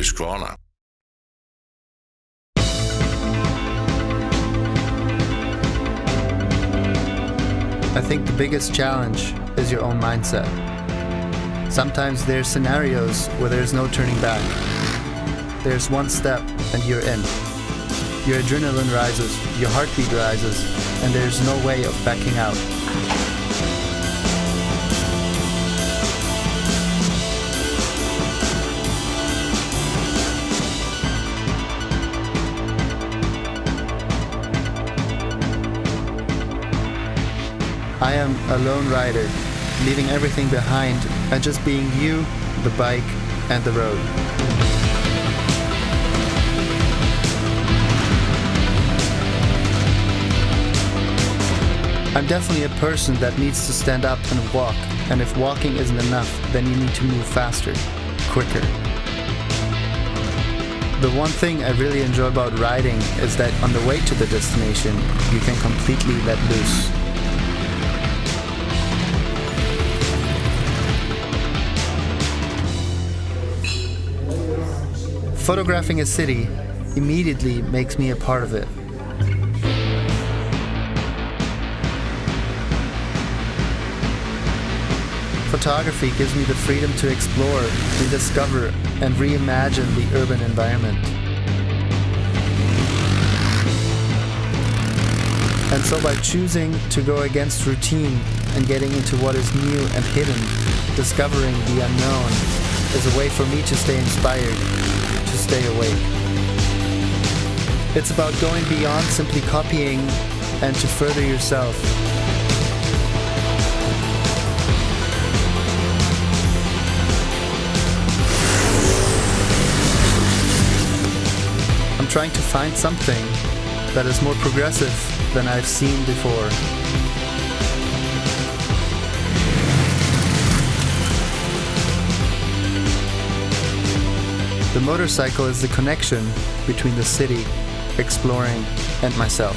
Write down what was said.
Husqvarna. I think the biggest challenge is your own mindset. Sometimes there's scenarios where there's no turning back. There's one step and you're in. Your adrenaline rises, your heartbeat rises, and there's no way of backing out. I am a lone rider, leaving everything behind and just being you, the bike, and the road. I'm definitely a person that needs to stand up and walk, and if walking isn't enough, then you need to move faster, quicker. The one thing I really enjoy about riding is that on the way to the destination, you can completely let loose. Photographing a city immediately makes me a part of it. Photography gives me the freedom to explore, rediscover, and reimagine the urban environment. And so by choosing to go against routine and getting into what is new and hidden, discovering the unknown is a way for me to stay inspired, to stay awake. It's about going beyond simply copying and to further yourself. I'm trying to find something that is more progressive than I've seen before. The motorcycle is the connection between the city, exploring, and myself.